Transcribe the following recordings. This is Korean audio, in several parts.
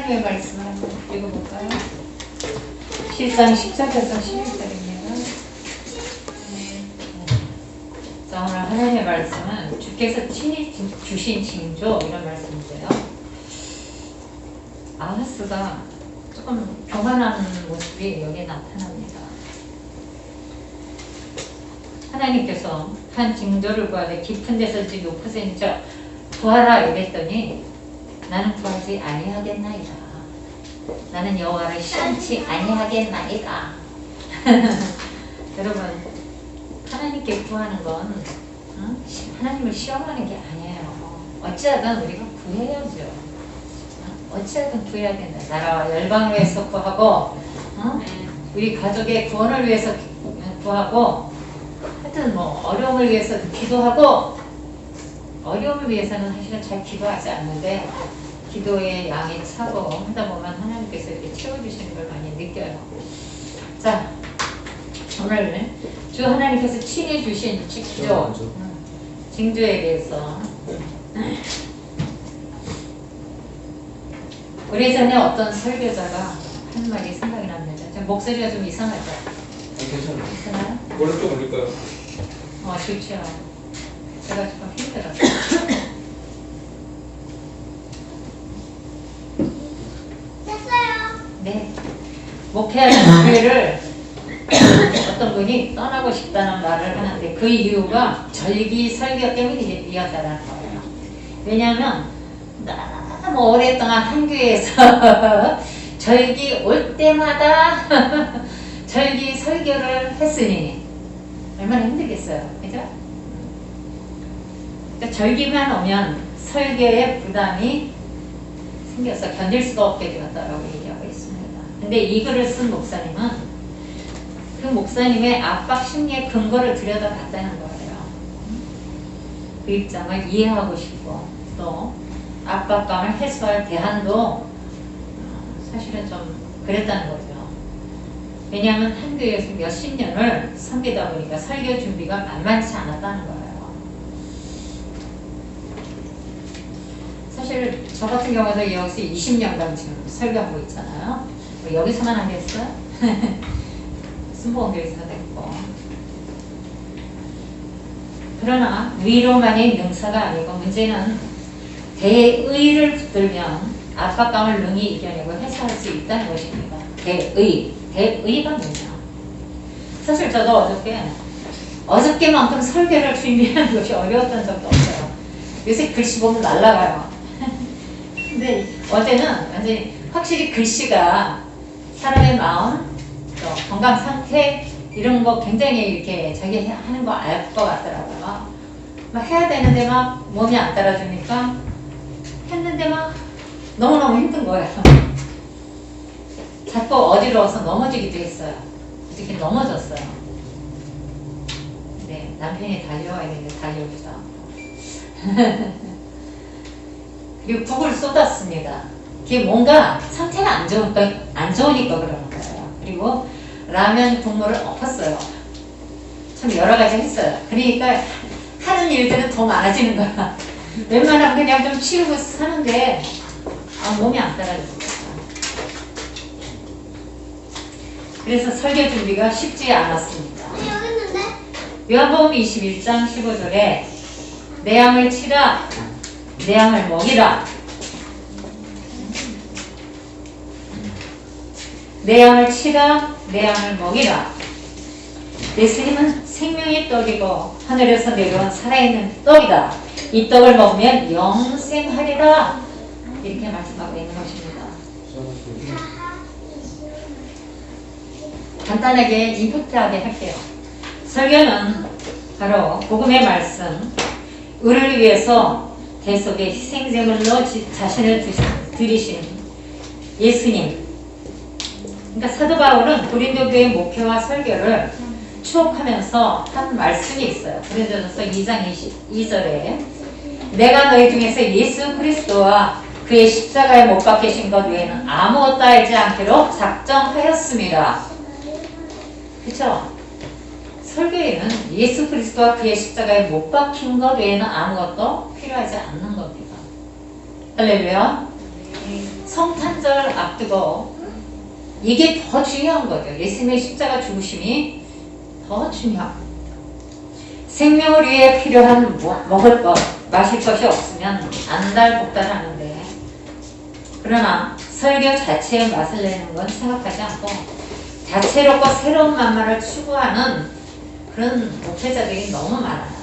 하나님의 말씀을 한번 읽어볼까요? 실상 10절에서 11절입니다. 자, 오늘 하나님의 말씀은 주께서 친히 주신 징조 이런 말씀인데요. 아하스가 조금 교만한 모습이 여기에 나타납니다. 하나님께서 한 징조를 구하되 깊은 데서 지 높으서 인자 구하라 이랬더니 나는 구하지 아니하겠나이다. 나는 여호와를 시험치 아니하겠나이다. 여러분, 하나님께 구하는 건 하나님을 시험하는 게 아니에요. 어찌하든 우리가 구해야죠. 어찌하든 구해야 된다. 나라와 열방을 위해서 구하고 우리 가족의 구원을 위해서 구하고 하여튼 뭐 어려움을 위해서 기도하고 어려움을 위해서는 사실은 잘 기도하지 않는데 기도의 양이 차고 하다 보면 하나님께서 이렇게 채워주시는 걸 많이 느껴요. 자, 오늘 주 하나님께서 친히 주신 징조에 대해서 오래전에 어떤 설교자가 한 말이 생각이 납니다. 좀 목소리가 좀 이상하죠? 괜찮아요. 괜찮아요? 원래 좀 올릴까요? 좋죠. 제가 조금 힘들었어요. 됐어요. 네. 목회하는 교회를 어떤 분이 떠나고 싶다는 말을 하는데 그 이유가 절기 설교 때문이었다는 거예요. 왜냐하면 너무 오랫동안 한 교회에서 절기 올 때마다 절기 설교를 했으니 얼마나 힘들겠어요. 그죠? 그러니까 절기만 오면 설교에 부담이 생겨서 견딜 수가 없게 되었다라고 얘기하고 있습니다. 근데 이 글을 쓴 목사님은 그 목사님의 압박 심리의 근거를 들여다봤다는 거예요. 그 입장을 이해하고 싶고 또 압박감을 해소할 대안도 사실은 좀 그랬다는 거죠. 왜냐하면 한 교회에서 몇십 년을 섬기다 보니까 설교 준비가 만만치 않았다는 거예요. 사실 저 같은 경우도 여기서 20년간 지금 설교하고 있잖아요. 여기서만 하겠어요? 순복음교회에서 됐고. 그러나 위로만의 능사가 아니고 문제는 대의를 붙들면 압박감을 능히 이겨내고 해소할 수 있다는 것입니다. 대의가 뭐냐? 사실 저도 어저께만큼 설교를 준비하는 것이 어려웠던 적도 없어요. 요새 글씨 보면 날아가요. 근데 어제는 완전히 확실히 글씨가 사람의 마음, 또 건강 상태 이런 거 굉장히 이렇게 자기 하는 거 알 것 같더라고요. 막 해야 되는데 막 몸이 안 따라주니까 했는데 막 너무너무 힘든 거예요. 자꾸 어지러워서 넘어지기도 했어요. 어저께 넘어졌어요. 네, 남편이 달려와야 되는데 달려오지도 않고. 그리고 국을 쏟았습니다. 그게 뭔가 상태가 안 좋으니까 그러는 거예요. 그리고 라면 국물을 엎었어요. 참 여러 가지 했어요. 그러니까 하는 일들은 더 많아지는 거야. 웬만하면 그냥 좀 치우고 사는데 몸이 안 따라주니까. 그래서 설교 준비가 쉽지 않았습니다. 아니 여기 있는데? 요한복음 21장 15절에 내 양을 치라 내 양을 먹이라 내 양을 치라 내 양을 먹이라 예수님은 생명의 떡이고 하늘에서 내려온 살아있는 떡이다. 이 떡을 먹으면 영생하리라 이렇게 말씀하고 있는 것입니다. 간단하게 임팩트하게 할게요. 설교는 바로 복음의 말씀 의를 위해서 대속의 희생제물로 자신을 드리신 예수님. 그러니까 사도 바울은 고린도 교회 목회와 설교를 추억하면서 한 말씀이 있어요. 고린도전서 2장 22절에 내가 너희 중에서 예수 그리스도와 그의 십자가에 못 박히신 것 외에는 아무것도 알지 않기로 작정하였습니다. 그렇죠? 설교에는 예수 그리스도와 그의 십자가에 못 박힌 것 외에는 아무것도 필요하지 않는 겁니다. 할렐루야. 성탄절 앞두고 이게 더 중요한 거죠. 예수님의 십자가 죽으심이 더 중요합니다. 생명을 위해 필요한 먹을 것, 마실 것이 없으면 안달복달하는데, 그러나 설교 자체의 맛을 내는 건 생각하지 않고 다채롭고 새로운 만만을 추구하는 그런 목회자들이 너무 많아요.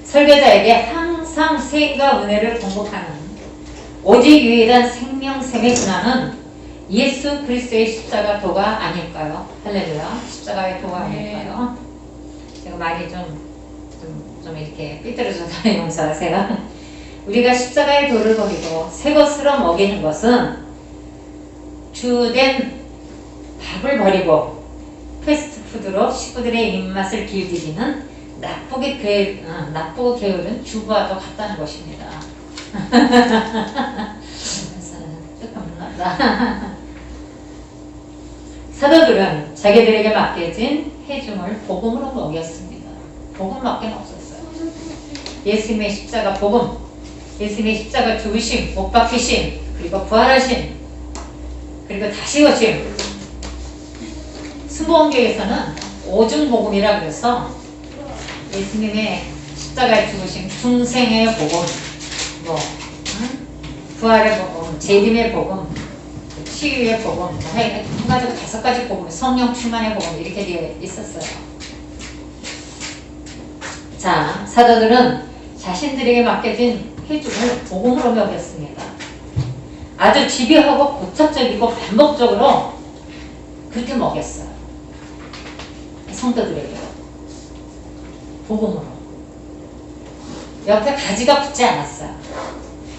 설교자에게 항상 세인과 은혜를 공급하는 오직 유일한 생명샘의 근원은 예수 그리스도의 십자가 도가 아닐까요? 할렐루야. 십자가의 도가 아닐까요? 제가 말이 좀 이렇게 삐뚤어져서 용서하세요. 우리가 십자가의 도를 버리고 새 것으로 먹이는 것은 주된 밥을 버리고 패스트푸드로 식구들의 입맛을 길들이는 나쁘고 게으른 주부와도 같다는 것입니다. 조금 사도들은 자기들에게 맡겨진 회중을 복음으로 먹였습니다. 복음밖에 없었어요. 예수님의 십자가 복음, 예수님의 십자가 죽으심, 못 박히심, 그리고 부활하심, 그리고 다시 오심. 순복음교에서는 오중복음이라 그래서 예수님의 십자가의 죽으심, 중생의 복음, 부활의 복음, 재림의 복음, 치유의 복음, 한 가지고 5가지 복음, 성령 충만의 복음 이렇게 되어 있었어요. 자, 사도들은 자신들에게 맡겨진 회중을 복음으로 먹였습니다. 아주 집요하고 고착적이고 반복적으로 그렇게 먹였어요. 성도들에게 복음으로. 옆에 가지가 붙지 않았어요.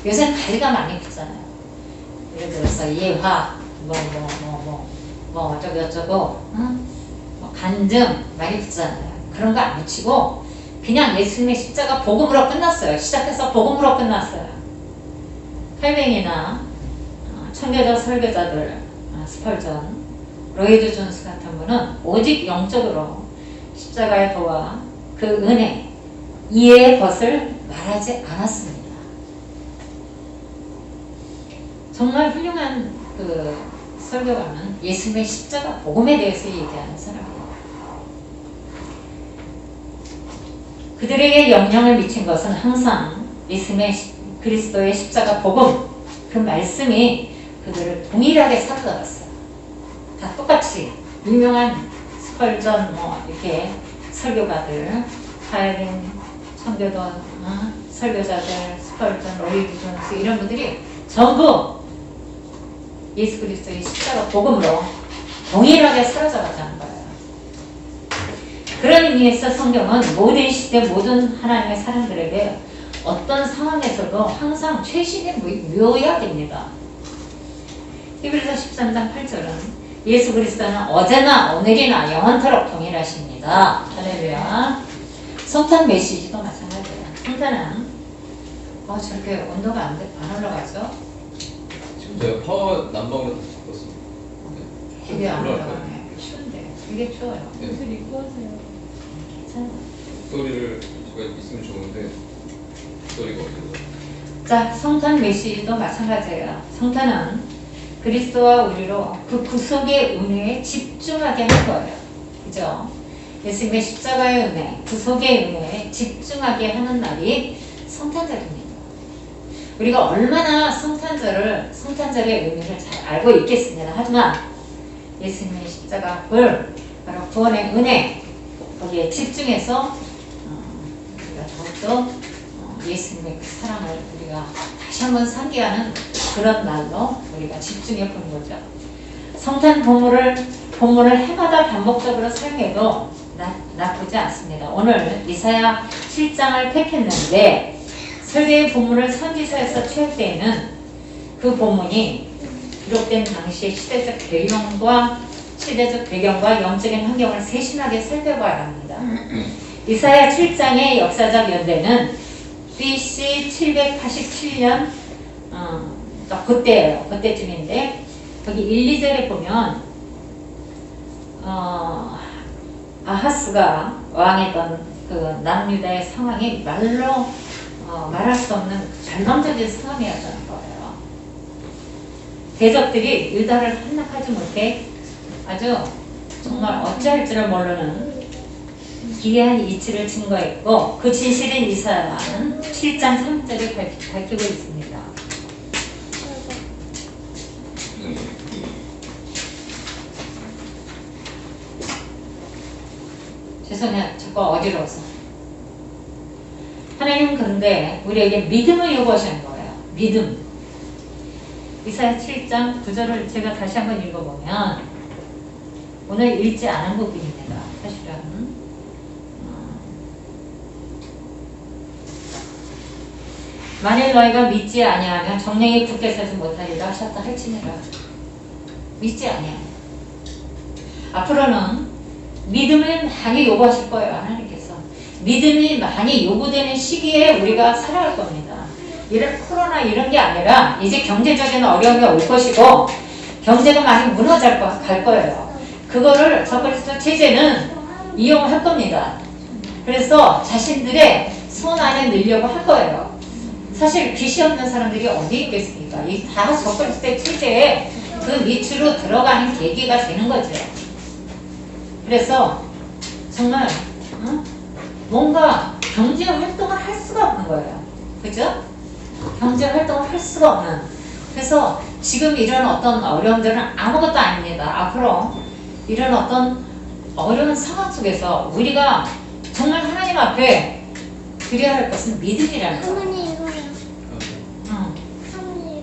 요새는 가지가 많이 붙잖아요. 예를 들어서 예화, 어쩌고, 간증 많이 붙잖아요. 그런 거 안 붙이고 그냥 예수님의 십자가 복음으로 끝났어요. 시작해서 복음으로 끝났어요. 칼뱅이나 청교도 설교자들, 스펄전, 로이드 존스 같은 분은 오직 영적으로 십자가의 도와 그 은혜, 이해의 것을 말하지 않았습니다. 정말 훌륭한 그 설교가는 예수님의 십자가 복음에 대해서 얘기하는 사람이에요. 그들에게 영향을 미친 것은 항상 예수님의 그리스도의 십자가 복음, 그 말씀이 그들을 동일하게 사로잡았어요. 다 똑같이 유명한 스펄전 이렇게 설교가들, 하이린 청교도 설교자들, 스펄전, 로이드 존스 이런 분들이 전부 예수 그리스도의 십자가 복음으로 동일하게 사로잡았다는 거예요. 그런 의미에서 성경은 모든 시대 모든 하나님의 사람들에게 어떤 상황에서도 항상 최신의 묘약입니다. 히브리서 13장 8절은 예수 그리스도는 어제나 오늘이나 영원토록 동일하십니다. 할렐루야. 성탄 메시지도 마찬가지예요. 성탄은 저렇게 온도가 안 올라가죠? 지금 제가 파워 난방으로 바꿨습니다. 이게 안 올라가네. 추운데. 이게 추워요. 네. 옷을 입고 하세요. 괜찮아요. 소리를 제가 있으면 좋은데 소리가 없어서. 자, 성탄 메시지도 마찬가지예요. 성탄은 그리스도와 우리로 그 구속의 은혜에 집중하게 할 거예요. 그죠? 예수님의 십자가의 은혜, 구속의 은혜에 집중하게 하는 날이 성탄절입니다. 우리가 얼마나 성탄절의 의미를 잘 알고 있겠습니다. 하지만 예수님의 십자가를 바로 구원의 은혜 거기에 집중해서 우리가 더욱더 예수님의 그 사랑을 우리가 다시 한번 상기하는 그런 날로 우리가 집중해 보는 거죠. 성탄 본문을 해마다 반복적으로 사용해도 나쁘지 않습니다. 오늘 이사야 7장을 택했는데 설교의 본문을 선지서에서 채울 때에는 그 본문이 기록된 당시의 시대적 배경과 영적인 환경을 세심하게 살펴봐야 합니다. 이사야 7장의 역사적 연대는 BC 787년 그때예요. 그때쯤인데 거기 1, 2절에 보면 아하스가 왕이던 그 남유다의 상황이 말로 말할 수 없는 절망적인 상황이었다는 거예요. 대적들이 유다를 함락하지 못해 아주 정말 어찌할 줄을 모르는 기이한 이치를 증거했고 그 진실인 이사야는 7장 3절에 밝히고 있습니다. 죄송해요. 자꾸 어지러워서. 하나님은 그런데 우리에게 믿음을 요구하시는 거예요. 믿음. 이사야 7장 9절을 제가 다시 한번 읽어보면 오늘 읽지 않은 부분입니다. 사실은 만일 너희가 믿지 아니하면 정령이 굳게 서지 못하리라 하셨다 할지니라. 믿지 아니하면 앞으로는 믿음을 많이 요구하실 거예요. 하나님께서 믿음이 많이 요구되는 시기에 우리가 살아갈 겁니다. 이런 코로나 이런 게 아니라 이제 경제적인 어려움이 올 것이고 경제가 많이 무너져 갈 거예요. 그거를 적그리스도 체제는 이용할 겁니다. 그래서 자신들의 손 안에 넣으려고 할 거예요. 사실 빚이 없는 사람들이 어디 있겠습니까? 이 다 적그리스도 체제에 그 밑으로 들어가는 계기가 되는 거죠. 그래서 정말 뭔가 경제 활동을 할 수가 없는 거예요. 그죠? 경제 활동을 할 수가 없는. 그래서 지금 이런 어떤 어려움들은 아무것도 아닙니다. 앞으로 이런 어떤 어려운 상황 속에서 우리가 정말 하나님 앞에 드려야 할 것은 믿음이라는 거예요. 할머니 이거요. 응. 할머니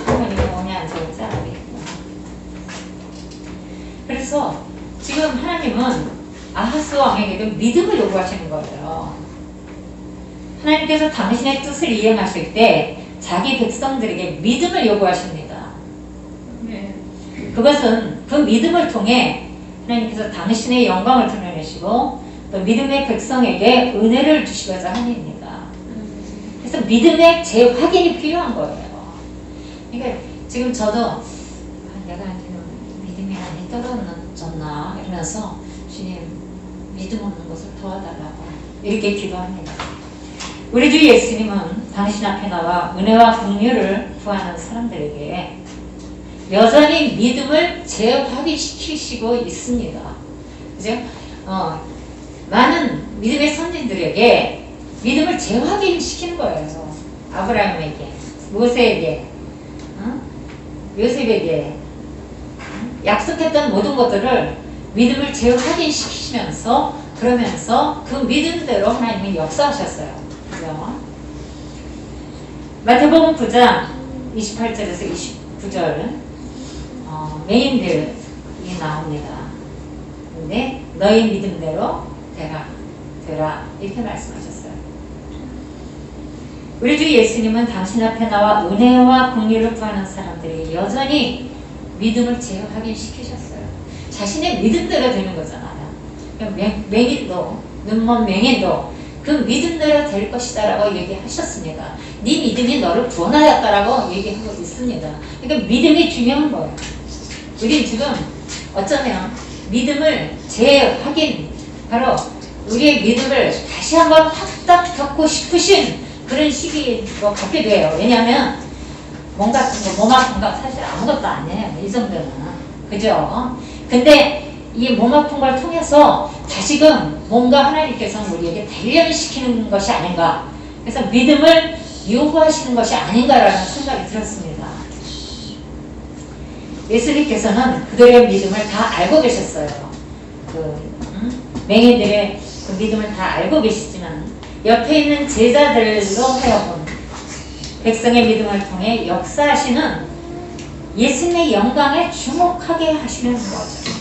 할머니가 뭐냐 안 좋은 사람이구나. 그래서 지금 하나님은 아하스 왕에게도 믿음을 요구하시는 거예요. 하나님께서 당신의 뜻을 이행하실 때 자기 백성들에게 믿음을 요구하십니다. 그것은 그 믿음을 통해 하나님께서 당신의 영광을 드러내시고 또 믿음의 백성에게 은혜를 주시고자 함입니다. 그래서 믿음의 재확인이 필요한 거예요. 그러니까 지금 저도 내가 믿음이 많이 떨어졌나 이러면서 주님 믿음 없는 것을 도와달라고 이렇게 기도합니다. 우리 주 예수님은 당신 앞에 나와 은혜와 긍휼을 구하는 사람들에게 여전히 믿음을 재확인시키시고 있습니다. 그죠? 많은 믿음의 선진들에게 믿음을 재확인시키는 거예요. 아브라함에게, 모세에게, 요셉에게 약속했던 모든 것들을 믿음을 재확인시키시면서 그러면서 그 믿음대로 하나님이 역사하셨어요. 그죠? 마태복음 9장 28절에서 29절 메인들이 나옵니다. 근데 너희 믿음대로 되라 이렇게 말씀하셨어요. 우리 주 예수님은 당신 앞에 나와 은혜와 긍휼을 구하는 사람들에게 여전히 믿음을 재확인시키셨어요. 자신의 믿음대로 되는 거잖아요. 맹인도 눈먼 맹인도 그 믿음대로 될 것이다 라고 얘기하셨습니다. 네 믿음이 너를 구원하였다라고 얘기하고 있습니다. 그러니까 믿음이 중요한 거예요. 우리 지금 어쩌면 믿음을 재확인, 바로 우리의 믿음을 다시 한번 확딱 겪고 싶으신 그런 시기인 것 같기도 해요. 왜냐하면 몸 같은 거, 몸 아픈 거 사실 아무것도 아니에요. 이 정도는. 그죠? 근데 이 몸 아픈 걸 통해서 다시금 뭔가 하나님께서는 우리에게 단련시키는 것이 아닌가. 그래서 믿음을 요구하시는 것이 아닌가라는 생각이 들었습니다. 예수님께서는 그들의 믿음을 다 알고 계셨어요. 맹인들의 그 믿음을 다 알고 계시지만 옆에 있는 제자들로 하여금 백성의 믿음을 통해 역사하시는 예수님의 영광에 주목하게 하시는 거죠.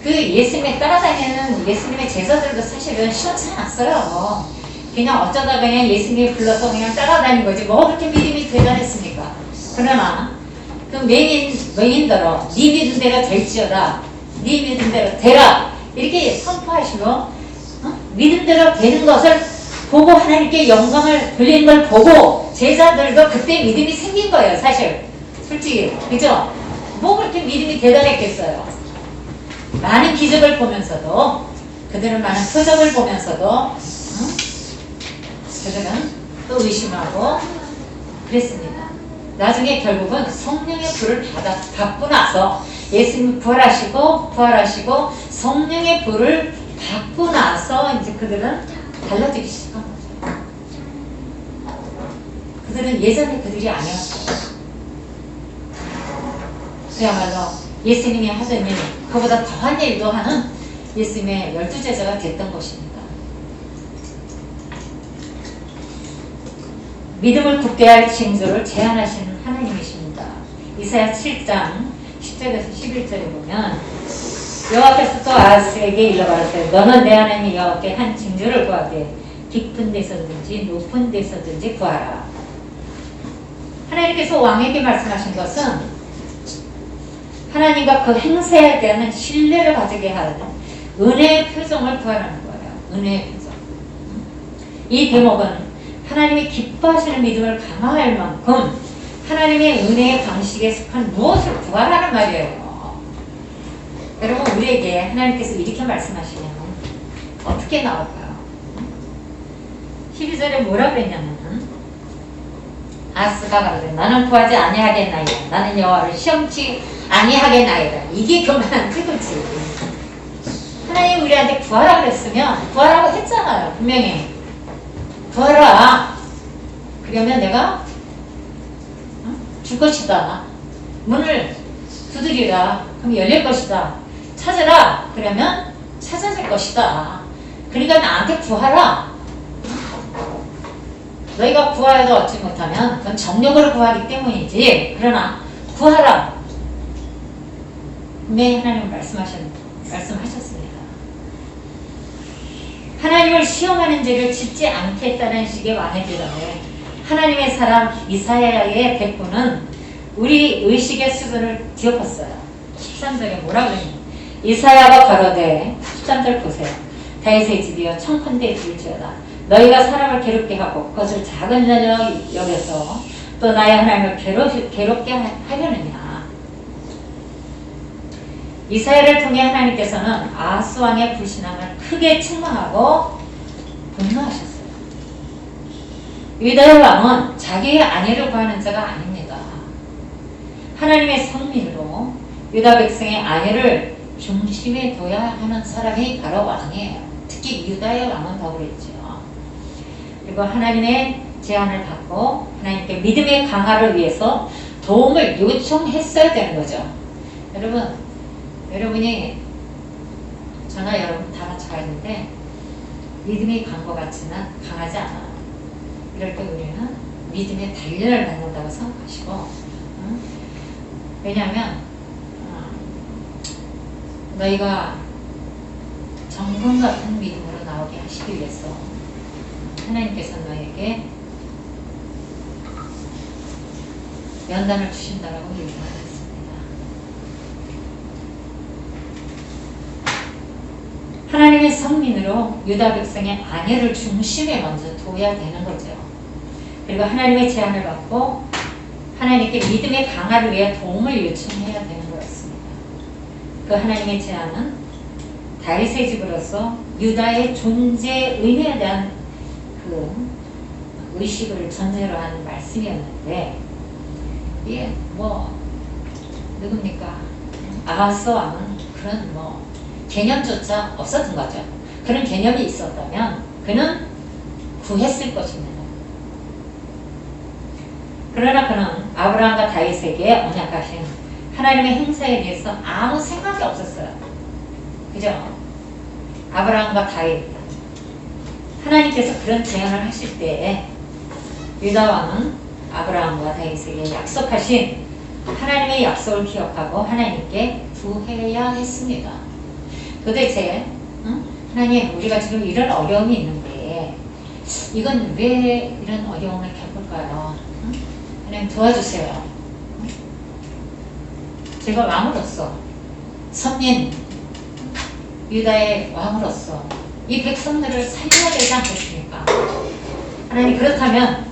그 예수님에 따라다니는 예수님의 제자들도 사실은 시원치 않았어요. 그냥 어쩌다 그냥 예수님이 불러서 그냥 따라다닌 거지 뭐 그렇게 믿음이 대단했습니까? 그러나 그 맹인더러 네 믿음대로 될지어다, 네 믿음대로 되라 이렇게 선포하시고 믿음대로 되는 것을 보고 하나님께 영광을 돌리는 걸 보고 제자들도 그때 믿음이 생긴 거예요. 사실 솔직히 그죠? 뭐 그렇게 믿음이 대단했겠어요. 많은 기적을 보면서도 그들은 많은 표적을 보면서도 그들은 또 의심하고 그랬습니다. 나중에 결국은 성령의 불을 받고 나서 예수님이 부활하시고 성령의 불을 받고 나서 이제 그들은 달라지기 시작한 거죠. 그들은 예전에 그들이 아니었어요. 그야말로 예수님이 하던 일, 그보다 더한 일도 하는 예수님의 12제자가 됐던 것입니다. 믿음을 굳게 할 징조를 제안하시는 하나님이십니다. 이사야 7장 10절에서 11절에 보면 여호와께서 또 아하스에게 일러가라사대 너는 내 하나님 여호와께 한 징조를 구하되 깊은 데서든지 높은 데서든지 구하라. 하나님께서 왕에게 말씀하신 것은 하나님과 그 행세에 대한 신뢰를 가지게 하는 은혜의 표정을 구하라는 거예요. 은혜의 표정. 이 대목은 하나님이 기뻐하시는 믿음을 강화할 만큼 하나님의 은혜의 방식에 속한 무엇을 구하라는 말이에요. 여러분 우리에게 하나님께서 이렇게 말씀하시면 어떻게 나올까요? 12절에 뭐라 그랬냐면 아스가 가로되 나는 구하지 아니하겠나이다. 나는 여호와를 시험치 아니하겠나이다. 이게 교만한 태도지. 하나님 우리한테 구하라 그랬으면 구하라고 했잖아요. 분명히 구하라. 그러면 내가 줄 것이다. 문을 두드리라. 그럼 열릴 것이다. 찾으라. 그러면 찾아질 것이다. 그러니까 나한테 구하라. 너희가 구하여도 얻지 못하면 그건 정력으로 구하기 때문이지. 그러나 구하라. 분명히 하나님은 말씀하셨습니다. 하나님을 시험하는 죄를 짓지 않겠다는 식의 왕의 대답에 하나님의 사람 이사야의 대꾸는 우리 의식의 수준을 뒤엎었어요. 13절에 뭐라 그러냐. 이사야가 가로되 13절 보세요. 다윗의 집이여 청컨대 들지어다. 너희가 사람을 괴롭게 하고 그것을 작은 자녀 여겨서 또 나의 하나님을 괴롭게 하려느냐. 이사야를 통해 하나님께서는 아하스 왕의 불신앙을 크게 책망하고 분노하셨어요. 유다의 왕은 자기의 아내를 구하는 자가 아닙니다. 하나님의 성민으로 유다 백성의 아내를 중심에 둬야 하는 사람이 바로 왕이에요. 특히 유다의 왕은 더 그랬죠. 그리고 하나님의 제안을 받고 하나님께 믿음의 강화를 위해서 도움을 요청했어야 되는 거죠. 여러분이 저나 여러분 다 마찬가지인데 믿음이 간 것 같지는 강하지 않아. 이럴 때 우리는 믿음의 단련을 받는다고 생각하시고 왜냐하면 너희가 정금 같은 믿음으로 나오게 하시기 위해서 하나님께서 너에게 연단을 주신다라고 얘기하셨습니다. 하나님의 성민으로 유다 백성의 아내를 중심에 먼저 둬야 되는 거죠. 그리고 하나님의 제안을 받고 하나님께 믿음의 강화를 위해 도움을 요청해야 되는 거였습니다. 그 하나님의 제안은 다윗의 집으로서 유다의 존재 의미에 대한 그 의식을 전제로 하는 말씀이었는데 이게 누굽니까? 아하스 왕은 그런 개념조차 없었던 거죠. 그런 개념이 있었다면 그는 구했을 것입니다. 그러나 그는 아브라함과 다윗에게 언약하신 하나님의 행사에 대해서 아무 생각이 없었어요. 그죠? 아브라함과 다윗 하나님께서 그런 제안을 하실 때에 유다 왕은 아브라함과 다윗에게 약속하신 하나님의 약속을 기억하고 하나님께 구해야 했습니다. 도대체 하나님 우리가 지금 이런 어려움이 있는데 이건 왜 이런 어려움을 겪을까요? 하나님 도와주세요. 제가 왕으로서 선민 유다의 왕으로서 이 백성들을 살려야 되지 않겠습니까? 하나님 그렇다면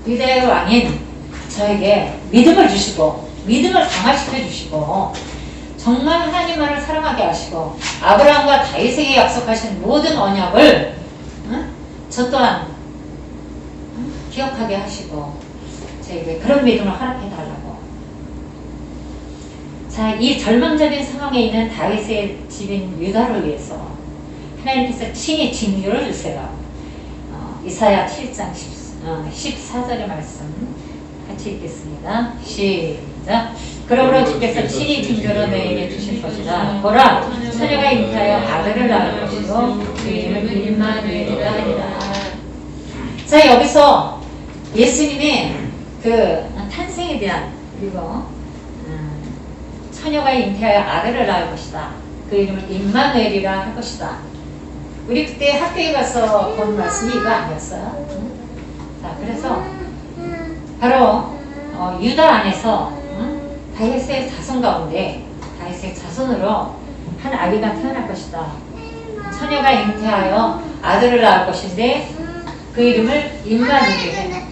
유다의 왕인 저에게 믿음을 주시고 믿음을 강화시켜 주시고 정말 하나님만을 사랑하게 하시고 아브라함과 다윗에게 약속하신 모든 언약을 저 또한 기억하게 하시고 저에게 그런 믿음을 허락해 달라고. 자, 이 절망적인 상황에 있는 다윗의 집인 유다를 위해서 하나님께서 친히 징조를 주세요. 이사야 7장 14절의 말씀 같이 읽겠습니다. 시작. 그러므로 주께서 친히 징조로 너에게 주실 것이다. 보라, 처녀가 잉태하여 아들을 낳을 것이요 그 이름을 임마누엘이라 하리라. 자, 여기서 예수님의 그 탄생에 대한, 그리고 처녀가 잉태하여 아들을 낳을 것이다. 그 이름을 임마누엘이라 할 것이다. 우리 그때 학교에 가서 본 말씀이 이거 아니었어요? 자, 그래서 바로 유다 안에서 다윗의 자손 가운데 다윗의 자손으로 한 아기가 태어날 것이다. 처녀가 잉태하여 아들을 낳을 것인데 그 이름을 임마누엘이라 해.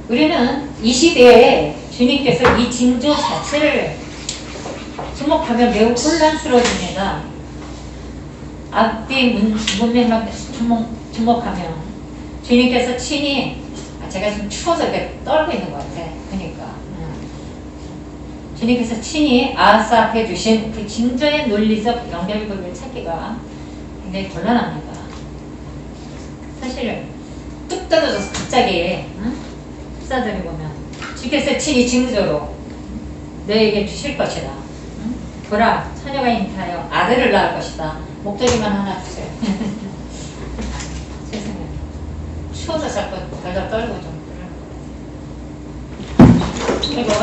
우리는 이 시대에 주님께서 이 징조 자체를 주목하면 매우 혼란스러워집니다. 앞뒤 문맥만 주목하면 주님께서 친히 제가 좀 추워서 이렇게 떨고 있는 것 같아. 그러니까 주님께서 친히 아하스 앞에 주신 그 징조의 논리적 연결고리를 찾기가 굉장히 곤란합니다. 사실 뚝 떨어져서 갑자기 사들이 보면 주께서 친히 징조로 너에게 주실 것이다. 보라, 처녀가 잉태하여 아들을 낳을 것이다. 목도리만 하나 주세요. 세상에 추워서 자꾸 덜덜 떨고 좀 이거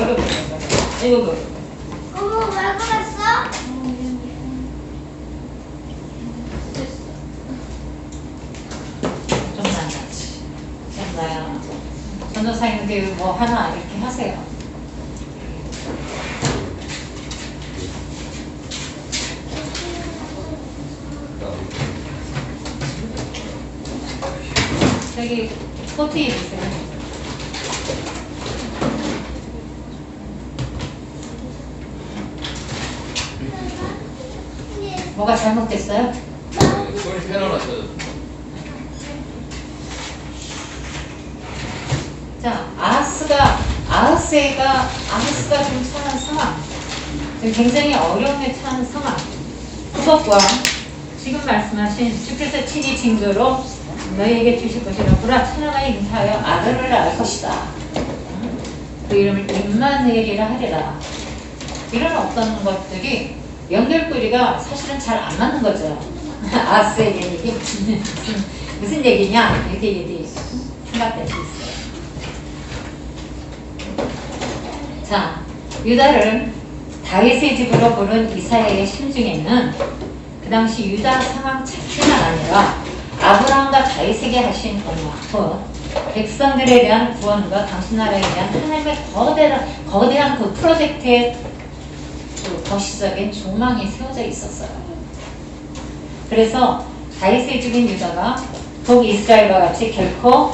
어머, 왜 그랬어? 좀 나지. 나야. 전도사님들 뭐 하나 이렇게 하세요. 저기 코트 입으세요. 뭐가 잘못됐어요? 소리 패널 하셔도 자, 아하스가 지금 처한 상황, 지금 굉장히 어려움에 처한 상황, 그것과 지금 말씀하신 주께서 친히 징조로 너희에게 주실 것이라. 보라, 처녀가 잉태하여 아들을 낳을 것이다. 그 이름을 임마누엘이라 하리라. 이런 어떤 것들이 연결고리가 사실은 잘 안 맞는 거죠. 아하스에게 이게 무슨 얘기냐 이렇게 생각될 수 있어요. 자, 유다를 다윗의 집으로 부른 이사야의 심중에는 그 당시 유다 상황 자체가 아니라 아브라함과 다윗에게 하신 언약, 백성들에 대한 구원과 당신 나라에 대한 하나님의 거대한 그 프로젝트의 그 거시적인 조망이 세워져 있었어요. 그래서 다윗의 집인 유다가 북이스라엘과 같이 결코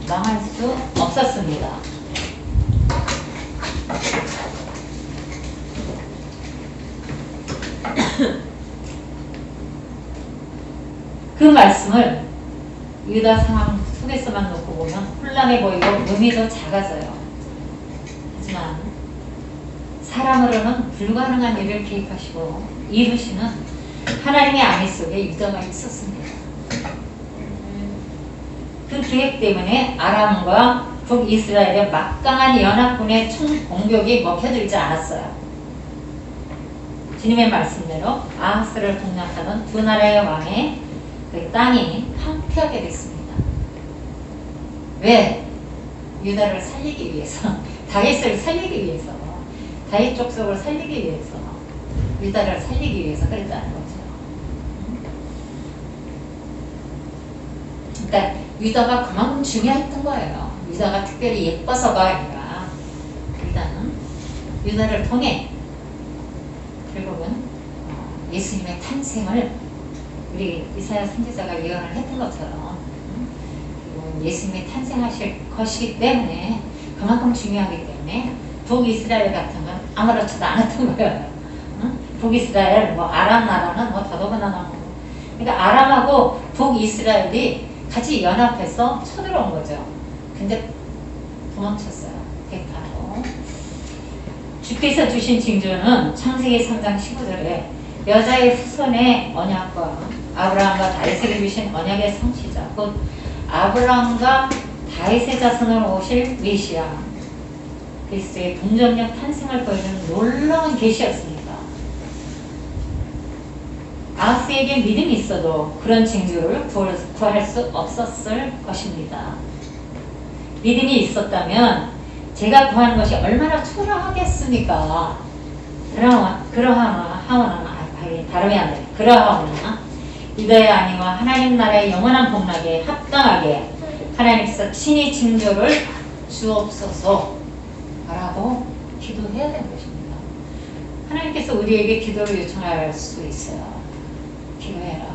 망할 수 없었습니다. 그 말씀을 유다 상황 속에서만 놓고 보면 혼란해 보이고 의미도 작아져요. 하지만 사람으로는 불가능한 일을 계획하시고 이루시는 하나님의 안위 속에 유다가 있었습니다. 그 계획 때문에 아람과 북이스라엘의 막강한 연합군의 총 공격이 먹혀들지 않았어요. 주님의 말씀대로 아하스를 공략하던 두 나라의 왕의 그 땅이 황폐하게 됐습니다. 왜? 유다를 살리기 위해서, 다윗을 살리기 위해서, 다윗 족속을 살리기 위해서, 유다를 살리기 위해서 그랬다는 거죠. 그러니까 유다가 그만큼 중요했던 거예요. 유다가 특별히 예뻐서가 아니라 유다를 통해 결국은 예수님의 탄생을 우리 이사야 선지자가 예언을 했던 것처럼 예수님이 탄생하실 것이기 때문에 그만큼 중요하기 때문에 북이스라엘 같은 건 아무렇지도 않았던 거예요. 응? 북이스라엘, 뭐 아람 나라는 뭐 더더구나 나오고. 그러니까 아람하고 북이스라엘이 같이 연합해서 쳐들어온 거죠. 근데 도망쳤어요. 대파로. 주께서 주신 징조는 창세기 3장 15절에 여자의 후손의 언약과 아브라함과 다윗에게 주신 언약의 성취자 곧 아브라함과 다윗의 자손으로 오실 메시아 그리스도의 동정력 탄생을 보여주는 놀라운 계시였습니다. 아하스에게 믿음이 있어도 그런 징조를 구할 수 없었을 것입니다. 믿음이 있었다면 제가 구하는 것이 얼마나 초라하겠습니까? 그러하오나 유다의 아니와 하나님 나라의 영원한 복락에 합당하게 하나님께서 친히 징조를 주옵소서 라고 기도해야 되는 것입니다. 하나님께서 우리에게 기도를 요청할 수 있어요. 기도해라.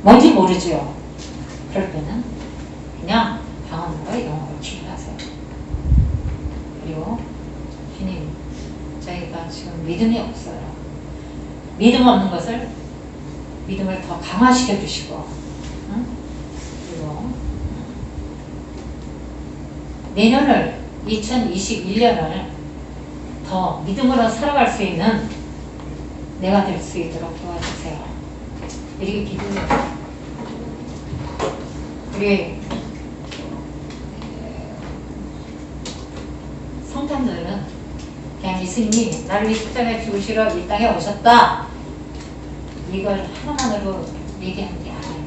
뭔지 모르죠. 그럴 때는 그냥 방언으로 영어로 기도하세요. 그리고 주님, 저희가 지금 믿음이 없어요. 믿음 없는 것을 믿음을 더 강화시켜 주시고, 응? 그리고 내년을 2021년을 더 믿음으로 살아갈 수 있는 내가 될 수 있도록 도와주세요. 이렇게 기도해요. 우리 성탄절은 그냥 예수님이 나를 이 십자가에 죽으시러 이 땅에 오셨다. 이걸 하나만으로 얘기하는 게 아니에요.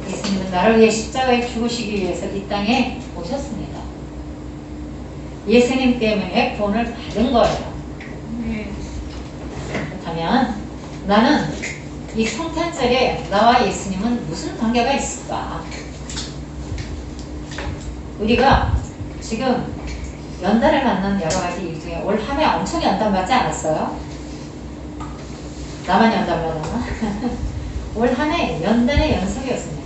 예수님은 나를 위해 십자가에 죽으시기 위해서 이 땅에 오셨습니다. 예수님 때문에 구원을 받은 거예요. 그렇다면 나는 이 성탄절에 나와 예수님은 무슨 관계가 있을까? 우리가 지금 연단을 받는 여러 가지 이유 중에 올 한 해 엄청 연단 받지 않았어요? 나만 연단 받았나? 올 한 해 연단의 연속이었습니다.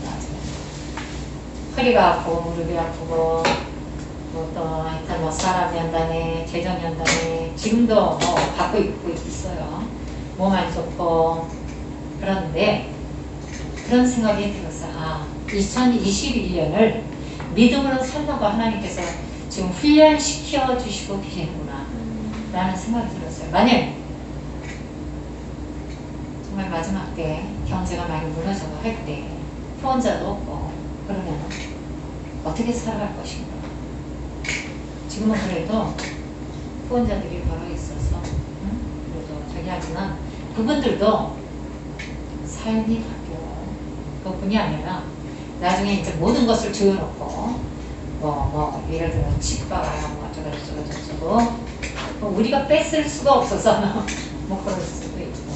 허리가 아프고 무릎이 아프고 또 하여튼 뭐 사람 연단에 재정 연단에 지금도 뭐 받고 있어요. 몸 안 좋고 그런데 그런 생각이 들었어요. 아, 2021년을 믿음으로 살라고 하나님께서 지금 훈련시켜 주시고 계시는구나 라는 생각이 들었어요. 만약 정말 마지막 때 경제가 많이 무너져서 할 때 후원자도 없고 그러면 어떻게 살아갈 것인가. 지금은 그래도 후원자들이 바로 있어서 그래도 저기 하지만 그분들도 삶이 바뀌어요. 그뿐이 아니라 나중에 이제 모든 것을 지어놓고 예를 들어 집바람 어쩌고 우리가 뺏을 수가 없어서 뭐 그럴 수도 있고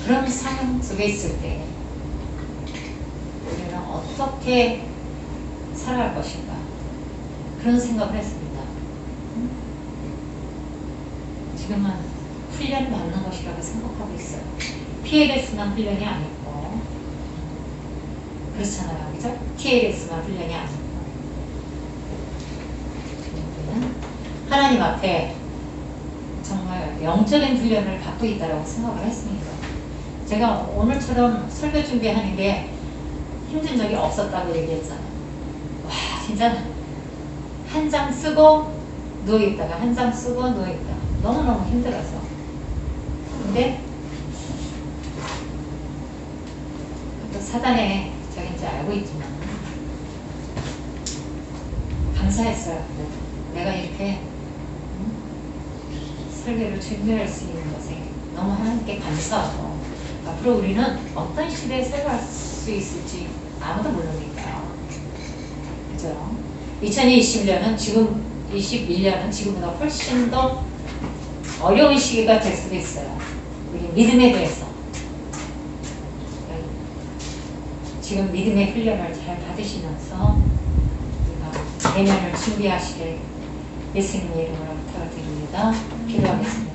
그런 상황 속에 있을 때 우리는 어떻게 살아갈 것인가 그런 생각을 했습니다. 지금은 훈련 받는 것이라고 생각하고 있어요. PLS만 훈련이 아니고 그렇잖아요, 그죠? TLS만 훈련이 아니고 하나님 앞에 정말 영적인 훈련을 받고 있다고 생각을 했습니다. 제가 오늘처럼 설교 준비하는 게 힘든 적이 없었다고 얘기했잖아요. 와, 진짜 한 장 쓰고 누워있다가 한 장 쓰고 누워있다가 너무너무 힘들어서. 근데 또 사단의 적인지 알고 있지만 감사했어요. 내가 이렇게 설교를 준비할 수 있는 것에 너무 하나님께 감사하고 앞으로 우리는 어떤 시대에 살아갈 수 있을지 아무도 모르니까요. 그죠? 2021년은 지금 21년은 지금보다 훨씬 더 어려운 시기가 될 수도 있어요. 우리 믿음에 대해서 지금 믿음의 훈련을 잘 받으시면서 우리가 내년을 준비하시길 예수님의 이름으로 부탁드립니다. 기도하겠습니다.